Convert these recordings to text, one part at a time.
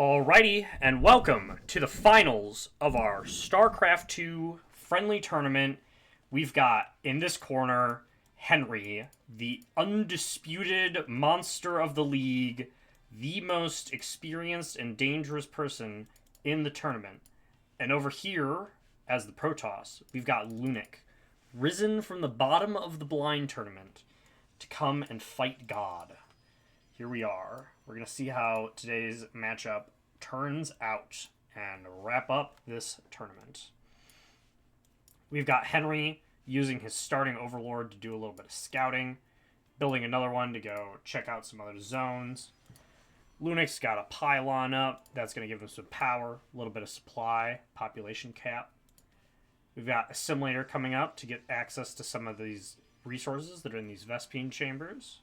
Alrighty, and welcome to the finals of our Starcraft 2 friendly tournament. We've got in this corner Henry, the undisputed monster of the league, the most experienced and dangerous person in the tournament. And over here, as the Protoss, we've got Lunik, risen from the bottom of the blind tournament to come and fight God. Here we are. We're going to see how today's matchup turns out and wrap up this tournament. We've got Henry using his starting Overlord to do a little bit of scouting, building another one to go check out some other zones. Lunik's got a pylon up. That's going to give him some power, a little bit of supply, population cap. We've got Assimilator coming up to get access to some of these resources that are in these Vespine chambers.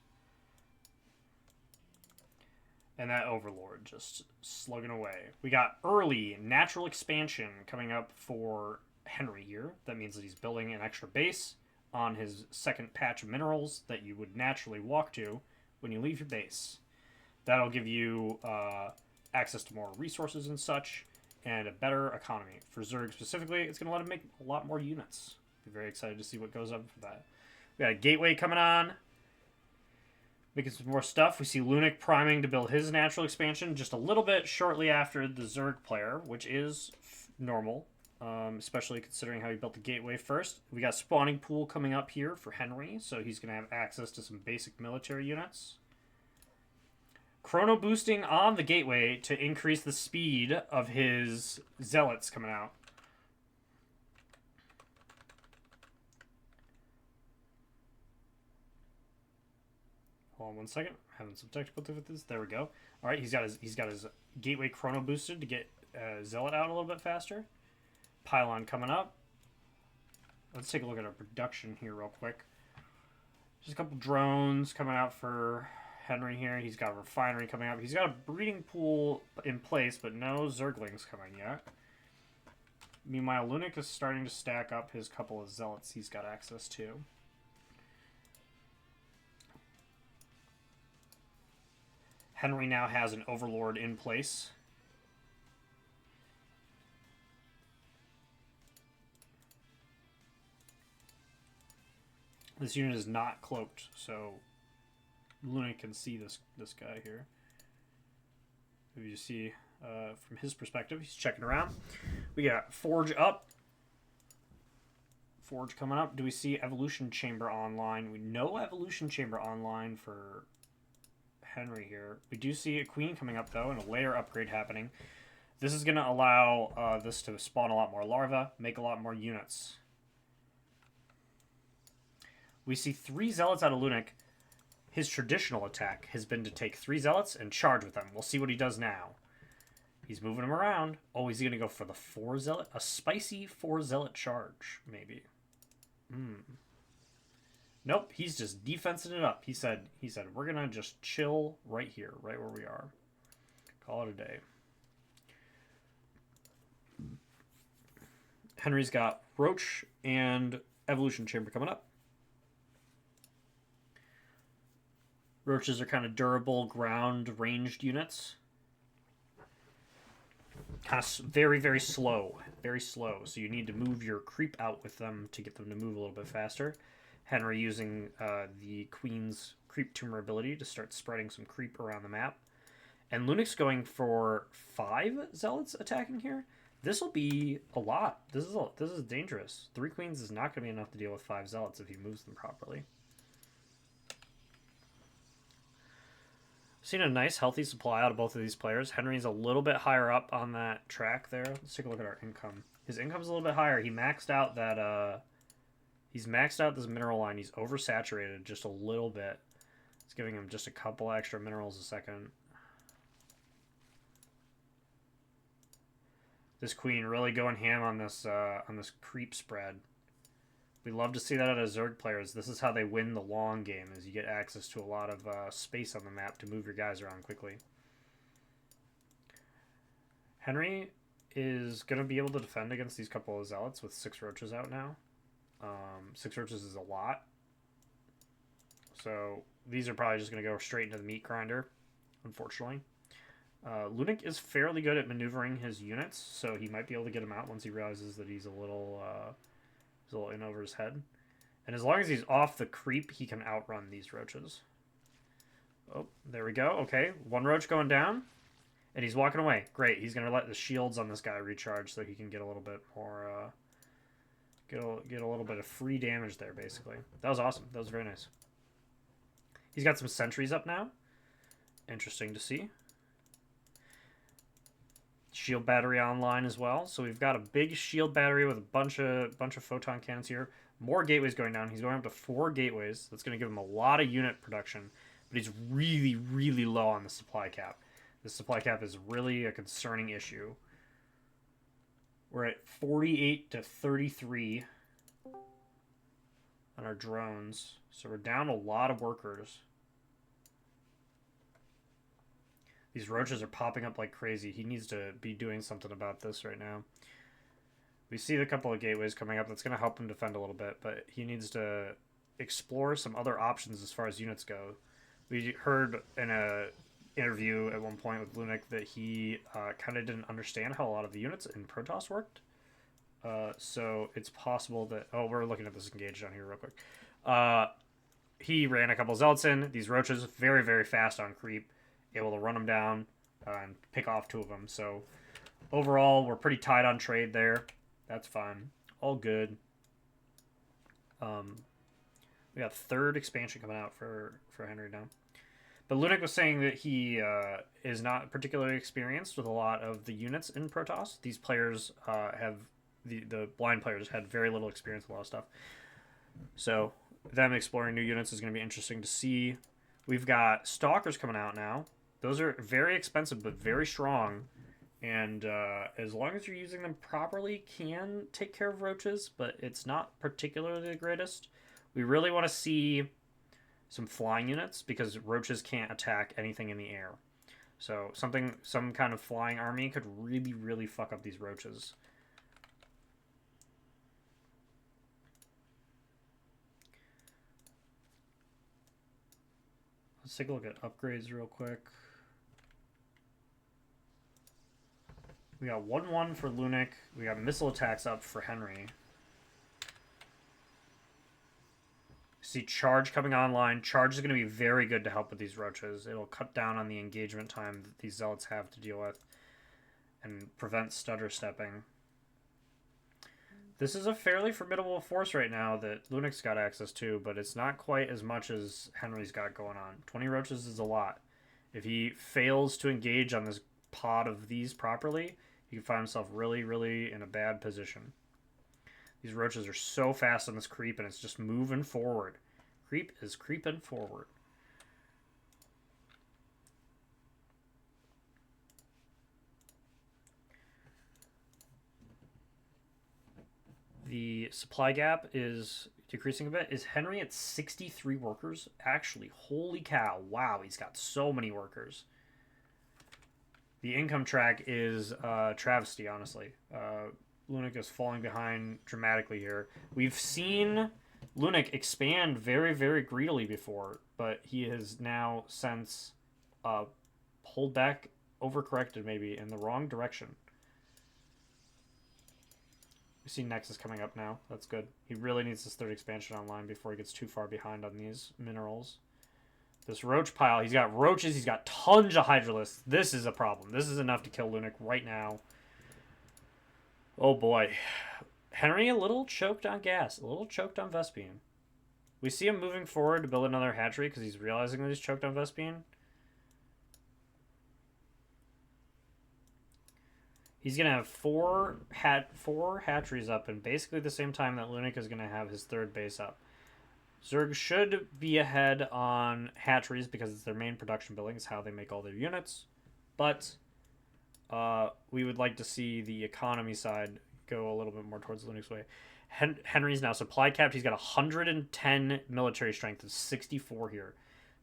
And that Overlord just slugging away. We got early natural expansion coming up for Henry here. That means that he's building an extra base on his second patch of minerals that you would naturally walk to when you leave your base. That'll give you access to more resources and such, and a better economy. For Zerg specifically, it's going to let him make a lot more units. Be very excited to see what goes up for that. We got a gateway coming on. Making some more stuff. We see Lunik priming to build his natural expansion just a little bit shortly after the Zerg player, which is normal, especially considering how he built the gateway first. We got spawning pool coming up here for Henry, so he's going to have access to some basic military units. Chrono boosting on the gateway to increase the speed of his zealots coming out. Hold on one second. Having some technical difficulties. There we go. All right, he's got his gateway chrono boosted to get Zealot out a little bit faster. Pylon coming up. Let's take a look at our production here real quick. Just a couple drones coming out for Henry here. He's got a refinery coming up. He's got a breeding pool in place, but no Zerglings coming yet. Meanwhile, Lunik is starting to stack up his couple of Zealots he's got access to. Henry now has an Overlord in place. This unit is not cloaked, so Lunik can see this guy here. If you see from his perspective, he's checking around. We got Forge up. Forge coming up. Do we see Evolution Chamber online? We know Evolution Chamber online for Henry here. We do see a Queen coming up, though, and a layer upgrade happening. This is going to allow this to spawn a lot more larvae, make a lot more units. We see 3 Zealots out of Lunik. His traditional attack has been to take 3 Zealots and charge with them. We'll see what he does now. He's moving them around. Oh, is he going to go for the 4 Zealot? A spicy 4 Zealot charge, maybe. Nope, he's just defensing it up. He said, we're going to just chill right here, right where we are. Call it a day. Henry's got Roach and Evolution Chamber coming up. Roaches are kind of durable, ground, ranged units. Kind of very, very slow. Very slow. So you need to move your creep out with them to get them to move a little bit faster. Henry using the Queen's Creep Tumor ability to start spreading some creep around the map. And Lunik's going for 5 Zealots attacking here. This will be a lot. This is dangerous. 3 Queens is not going to be enough to deal with 5 Zealots if he moves them properly. Seen a nice healthy supply out of both of these players. Henry's a little bit higher up on that track there. Let's take a look at our income. His income's a little bit higher. He maxed out that he's maxed out this mineral line. He's oversaturated just a little bit. It's giving him just a couple extra minerals a second. This Queen really going ham on this creep spread. We love to see that out of Zerg players. This is how they win the long game, is you get access to a lot of space on the map to move your guys around quickly. Henry is going to be able to defend against these couple of Zealots with 6 Roaches out now. 6 Roaches is a lot. So these are probably just going to go straight into the meat grinder, unfortunately. Lunik is fairly good at maneuvering his units, so he might be able to get him out once he realizes that he's a little in over his head. And as long as he's off the creep, he can outrun these roaches. Oh, there we go. Okay, one roach going down, and he's walking away. Great. He's gonna let the shields on this guy recharge so he can get a little bit more, get a little bit of free damage there. Basically, that was awesome. That was very nice. He's got some sentries up now. Interesting to see. Shield battery online as well. So we've got a big shield battery with a bunch of photon cannons here. More gateways going down. He's going up to 4 gateways. That's going to give him a lot of unit production, but he's really, really low on the supply cap. The supply cap is really a concerning issue. We're at 48 to 33 on our drones. So we're down a lot of workers. These roaches are popping up like crazy. He needs to be doing something about this right now. We see a couple of gateways coming up. That's going to help him defend a little bit, but he needs to explore some other options as far as units go. We heard in a interview at one point with Lunik that he kind of didn't understand how a lot of the units in Protoss worked. So it's possible that... Oh, we're looking at this engage down here real quick. He ran a couple zealots in. These roaches, very, very fast on creep. Able to run them down and pick off 2 of them. So overall, we're pretty tight on trade there. That's fine. All good. We got 3rd expansion coming out for Henry now. But Lunik was saying that he is not particularly experienced with a lot of the units in Protoss. These players have... The blind players had very little experience with a lot of stuff. So them exploring new units is going to be interesting to see. We've got Stalkers coming out now. Those are very expensive, but very strong. And as long as you're using them properly, can take care of roaches, but it's not particularly the greatest. We really want to see some flying units, because roaches can't attack anything in the air. So some kind of flying army could really, really fuck up these roaches. Let's take a look at upgrades real quick. We got 1-1 for Lunik. We got missile attacks up for Henry. See charge coming online. Charge is going to be very good to help with these roaches. It'll cut down on the engagement time that these zealots have to deal with and prevent stutter stepping. This is a fairly formidable force right now that Lunik's got access to, but it's not quite as much as Henry's got going on. 20 roaches is a lot. If he fails to engage on this pod of these properly, he can find himself really, really in a bad position. These roaches are so fast on this creep, and it's just moving forward. Creep is creeping forward. The supply gap is decreasing a bit. Is Henry at 63 workers? Actually, holy cow. Wow, he's got so many workers. The income track is travesty, honestly. Lunik is falling behind dramatically here. We've seen Lunik expand very, very greedily before, but he has now since pulled back, overcorrected maybe, in the wrong direction. We see Nexus coming up now. That's good. He really needs this 3rd expansion online before he gets too far behind on these minerals. This roach pile, he's got roaches, he's got tons of hydralisks. This is a problem. This is enough to kill Lunik right now. Oh boy. Henry a little choked on gas, a little choked on Vespene. We see him moving forward to build another hatchery because he's realizing that he's choked on Vespene. He's going to have four hatcheries up in basically the same time that Lunik is going to have his 3rd base up. Zerg should be ahead on hatcheries because it's their main production building. It's how they make all their units. But we would like to see the economy side go a little bit more towards Lunik's way. Henry's now supply capped. He's got 110 military strength and 64 here.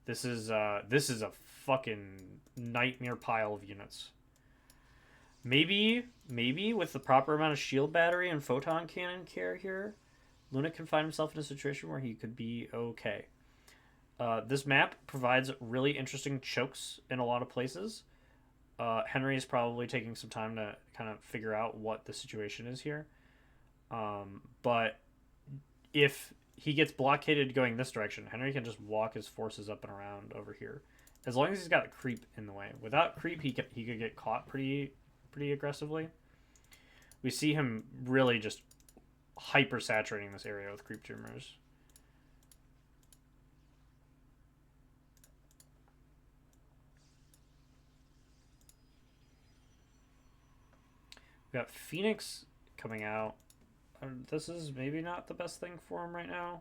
This is a fucking nightmare pile of units. Maybe with the proper amount of shield battery and photon cannon care here, Lunik can find himself in a situation where he could be okay. This map provides really interesting chokes in a lot of places. Henry is probably taking some time to kind of figure out what the situation is here. But if he gets blockaded going this direction, Henry can just walk his forces up and around over here. As long as he's got a creep in the way. Without creep, he could get caught pretty aggressively. We see him really just hyper saturating this area with creep tumors. We got Phoenix coming out. This is maybe not the best thing for him right now.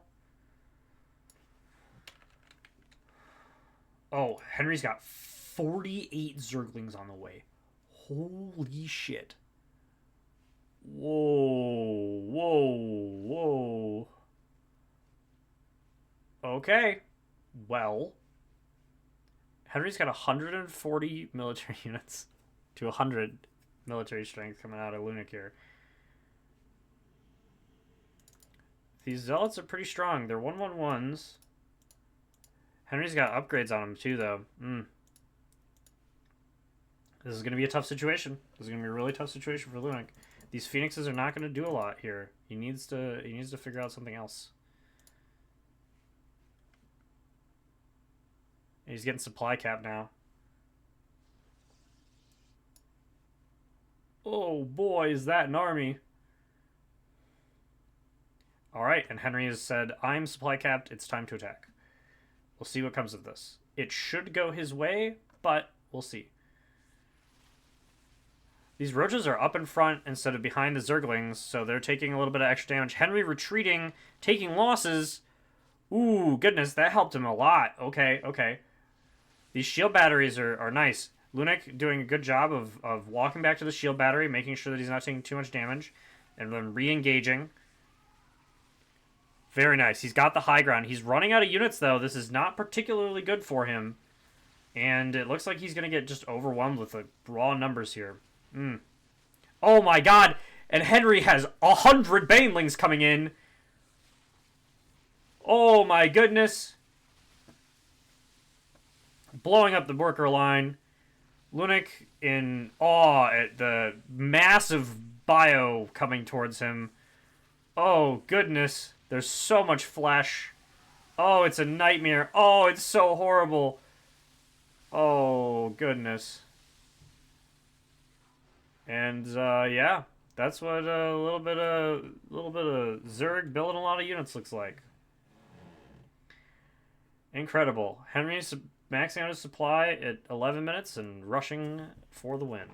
Oh, Henry's got 48 Zerglings on the way. Holy shit. Whoa, whoa, whoa. Okay. Well, Henry's got 140 military units to 100 military strength coming out of Lunac here. These Zealots are pretty strong. They're 1/1s. Henry's got upgrades on him too, though. This is going to be a tough situation. This is going to be a really tough situation for Lunac. These Phoenixes are not going to do a lot here. He needs to figure out something else. He's getting supply cap now. Oh boy, is that an army. Alright, and Henry has said, I'm supply capped, it's time to attack. We'll see what comes of this. It should go his way, but we'll see. These Roaches are up in front instead of behind the Zerglings, so they're taking a little bit of extra damage. Henry retreating, taking losses. Ooh, goodness, that helped him a lot. Okay, okay. These shield batteries are nice. Lunac doing a good job of walking back to the shield battery, making sure that he's not taking too much damage, and then re-engaging. Very nice. He's got the high ground. He's running out of units, though. This is not particularly good for him. And it looks like he's going to get just overwhelmed with the raw numbers here. Oh, my God. And Henry has 100 Banelings coming in. Oh, my goodness. Blowing up the worker line. Lunac in awe at the massive bio coming towards him. Oh, goodness. There's so much flesh. Oh, it's a nightmare. Oh, it's so horrible. Oh, goodness. And, yeah. That's what a little bit of Zerg building a lot of units looks like. Incredible. Henry's maxing out his supply at 11 minutes and rushing for the win.